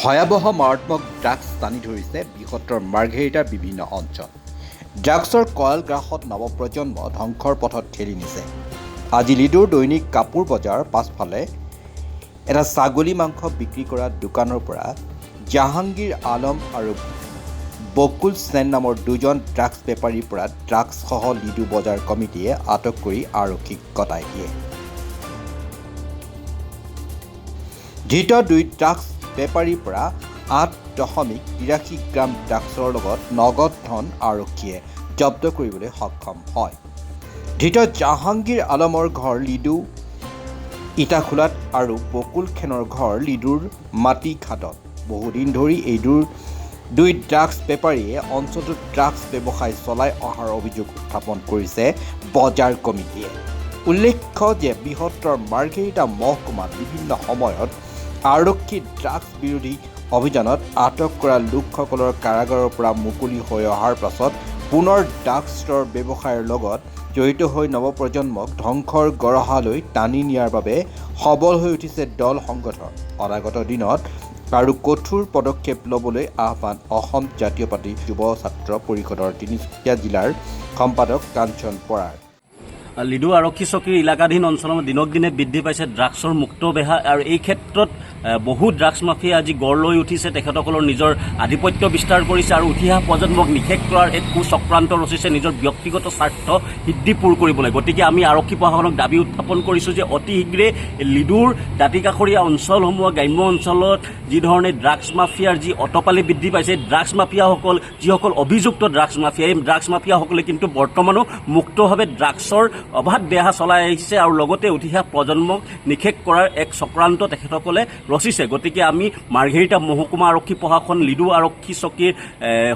ভয়াবহ মাৰাত্মক ড্ৰাগছ টানি ধৰিছে বৃহত্তৰ মাৰ্ঘেৰিটাৰ বিভিন্ন অঞ্চল। ড্ৰাগছৰ কয়াল গ্ৰাসত নৱপ্ৰজন্ম ধ্বংসৰ পথত ঠেলি নিছে। আজি লিডুৰ দৈনিক কাপোৰ বজাৰ পাছফালে এটা ছাগলী মাংস বিক্ৰী কৰা দোকানৰ পৰা জাহাংগীৰ আলম আৰু বকুল সেন নামৰ দুজন ড্ৰাগছ বেপাৰীৰ পৰা ড্ৰাগছসহ লিডু বজাৰ কমিটিয়ে আটক কৰি আৰক্ষীক গতাই দিয়ে। ধৃত দুই ড্ৰাগছ বেপাৰীৰ পৰা 8.83 গ্ৰাম ড্ৰাগছৰ লগত নগদ ধন আৰক্ষীয়ে জব্দ কৰিবলৈ সক্ষম হয়। ধৃত জাহাংগীৰ আলমৰ ঘৰ লিডু ইটাখোলাত আৰু বকুল খেনৰ ঘৰ লিডুৰ মাটিঘাটত। বহুদিন ধৰি এই দুই ড্ৰাগছ বেপাৰীয়ে অঞ্চলটোত ড্ৰাগছ ব্যৱসায় চলাই অহাৰ অভিযোগ উত্থাপন কৰিছে বজাৰ কমিটিয়ে। উল্লেখ্য যে বৃহত্তৰ মাৰ্ঘেৰিটা মহকুমাত বিভিন্ন সময়ত আৰক্ষী ড্ৰাগছ বিৰোধী অভিযানত আটক কৰা লোকসকলৰ কাৰাগাৰৰ পৰা মুকলি হৈ অহাৰ পাছত পুনৰ ড্ৰাগছৰ ব্যৱসায়ৰ লগত জড়িত হৈ নৱপ্ৰজন্মক ধ্বংসৰ গৰহালৈ টানি নিয়াৰ বাবে সবল হৈ উঠিছে দল সংগঠন। অনাগত দিনত আৰু কঠোৰ পদক্ষেপ ল'বলৈ আহ্বান অসম জাতীয়তাবাদী যুৱ ছাত্ৰ পৰিষদৰ তিনিচুকীয়া জিলাৰ সম্পাদক কাঞ্চন বৰাৰ। লিডু আৰক্ষী চকীৰ ইলাকাধীন অঞ্চলত দিনক দিনে বৃদ্ধি পাইছে ড্ৰাগছৰ মুক্ত বেহা আৰু এই ক্ষেত্ৰত বহু ড্ৰাগছ মাফিয়া আজি গঢ় লৈ উঠিছে। তেখেতসকলৰ নিজৰ আধিপত্য বিস্তাৰ কৰিছে আৰু উঠি অহা প্ৰজন্মক নিষেধ কৰাৰ এক কুচক্ৰান্ত ৰচিছে নিজৰ ব্যক্তিগত স্বাৰ্থ সিদ্ধি পূৰ কৰিবলৈ। গতিকে আমি আৰক্ষী প্ৰশাসনক দাবী উত্থাপন কৰিছোঁ যে অতি শীঘ্ৰে লিডুৰ দাঁতিকাষৰীয়া অঞ্চলসমূহ গ্ৰাম্য অঞ্চলত যিধৰণে ড্ৰাগছ মাফিয়াৰ যি অটপালি বৃদ্ধি পাইছে, ড্ৰাগছ মাফিয়াসকল যিসকল অভিযুক্ত ড্ৰাগছ মাফিয়া, এই ড্ৰাগছ মাফিয়াসকলে কিন্তু বৰ্তমানো মুক্তভাৱে ড্ৰাগছৰ অবাধ বেহা চলাই আহিছে আৰু লগতে উঠি অহা প্ৰজন্মক নিষেধ কৰাৰ এক চক্ৰান্ত তেখেতসকলে ৰচিছে। গতিকে আমি মাৰ্ঘেৰিটা মহকুমা আৰক্ষী প্ৰশাসন, লিডু আৰক্ষী চকীৰ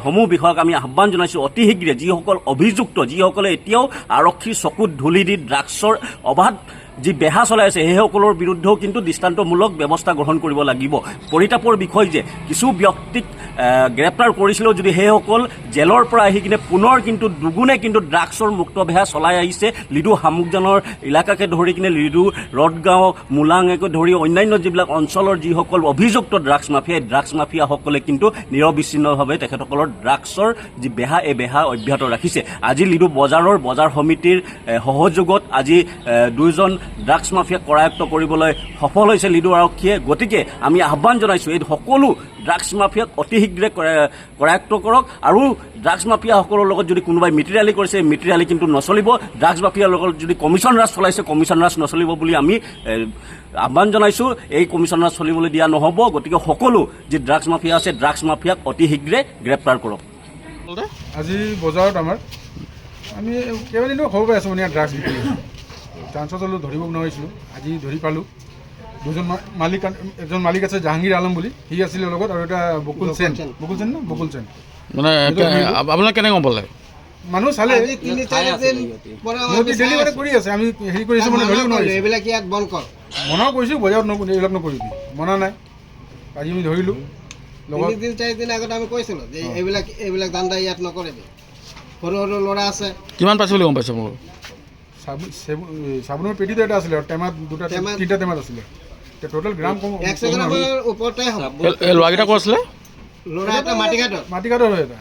সমূহ বিষয়াক আমি আহ্বান জনাইছোঁ অতি শীঘ্ৰে যিসকল অভিযুক্ত, যিসকলে এতিয়াও আৰক্ষীৰ চকুত ধূলি দি ড্ৰাগছৰ অবাধ যি বেহা চলাই আছে সেইসকলৰ বিৰুদ্ধেও কিন্তু দৃষ্টান্তমূলক ব্যৱস্থা গ্ৰহণ কৰিব লাগিব। পৰিতাপৰ বিষয় যে কিছু ব্যক্তিক গ্ৰেপ্তাৰ কৰিছিলেও যদি সেইসকল জেলৰ পৰা আহি কিনে পুনৰ কিন্তু দুগুণে কিন্তু ড্ৰাগছৰ মুক্ত বেহা চলাই আহিছে। লিডু শামুকজানৰ এলেকাকে ধৰি কিনে লিডু ৰদগাঁও মোলাঙকে ধৰি অন্যান্য যিবিলাক অঞ্চলৰ যিসকল অভিযুক্ত ড্ৰাগছ মাফিয়া, এই ড্ৰাগছ মাফিয়াসকলে কিন্তু নিৰবিচ্ছিন্নভাৱে তেখেতসকলৰ ড্ৰাগছৰ যি বেহা, এই বেহা অব্যাহত ৰাখিছে। আজি লিডু বজাৰ সমিতিৰ সহযোগত আজি দুজন ড্ৰাগছ মাফিয়াক কৰায়ত্ব কৰিবলৈ সফল হৈছে লিডু আৰক্ষীয়ে। গতিকে আমি আহ্বান জনাইছোঁ এই সকলো ড্ৰাগছ মাফিয়াক অতি শীঘ্ৰে কৰায়ত্ব কৰক আৰু ড্ৰাগছ মাফিয়াসকলৰ লগত যদি কোনোবাই মিতিৰালি কৰিছে, মিতিৰালি কিন্তু নচলিব। ড্ৰাগছ মাফিয়াৰ লগত যদি কমিশ্যন ৰাজ চলাইছে, কমিশ্যন ৰাজ নচলিব বুলি আমি আহ্বান জনাইছোঁ। এই কমিশ্যন ৰাজ চলিবলৈ দিয়া নহ'ব। গতিকে সকলো যি ড্ৰাগছ মাফিয়া আছে, ড্ৰাগছ মাফিয়াক অতি শীঘ্ৰে গ্ৰেপ্তাৰ কৰক। আজি বজাৰত আমি কেইবাদিনো খবৰ পাই আছোঁ মানে ড্ৰাগছ বিক্ৰী চাঞ্চত হ'লেও ধৰিব নোৱাৰিছিলোঁ। আজি ধৰি পালোঁ। দুজন মালিক, এজন মালিক আছে জাহাংগীৰ আলম বুলি, সি আছিলে লগত, আৰু এটা বকুল সেন মানে আপোনাক কেনেকৈ গম পালে? মানুহ চালে ডেলিভাৰী কৰি আছে। আমি হেৰি কৰিছোঁ মানে ধৰিব নোৱাৰিছোঁ। এইবিলাক ইয়াত বন্ধ কৰ, মনাও কৰিছোঁ বজাৰত এইবিলাক নকৰিবি, মনা নাই। আজি আমি ধৰিলোঁ। লগত 3-4 দিন আগত আমি কৈছিলোঁ যে এইবিলাক ধান্দা ইয়াত নকৰিবি। সৰু সৰু ল'ৰা আছে। কিমান পাইছে বুলি গম পাইছে মোৰ? চাবোনৰ পেটিটো এটা আছিলে আৰু টেমাত তিনিটা টেমাত আছিলে। টোটেল গ্ৰাম কম 100 গ্ৰামৰ ওপৰতে হ'ব। এই ল'ৰাকেইটা ক'ত আছিলে? ল'ৰা এটা মাটিঘাটৰ হয় এটা।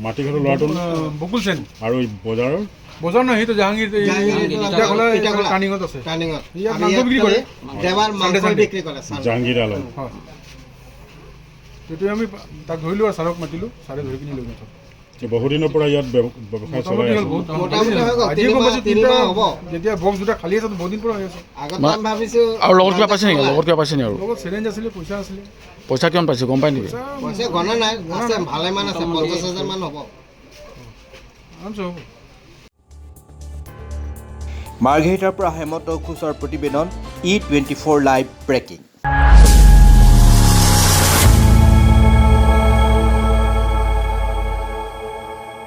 মাটিঘাটৰ ল'ৰাটো বকুল সেন। আৰু বজাৰ নহয়, সেইটো জাহাংগীৰ টাৰ্ণিঙত আছে। ইয়াত মাংস বিক্ৰী কৰে, জাহাংগীৰ আলম। হয়, সেইটোৱে আমি তাক ধৰিলোঁ আৰু ছাৰক মাতিলোঁ। ছাৰে ধৰি কিনি লৈ গৈছোঁ। বহুদিনৰ পৰা ইয়াত ব্যৱসায় চলাই আছে। যেতিয়া বক্স দুটা খালী আছে বহুত দিন পৰা হৈ আছে। আৰু লগত কিবা পাইছে নেকি? লগত কিবা পাইছে নেকি? আৰু লগত চিৰিঞ্জ আছিলে, পইচা আছিলে। পইচা কিমান পাইছে গম পাই নেকি? পইচা গণনা নাই, ভালেমান আছে, 50,000 মান হ'ব। মাৰ্ঘেৰিটাৰ পৰা হেমন্ত ঘোষৰ প্ৰতিবেদন E24 লাইভ ব্ৰেকিং।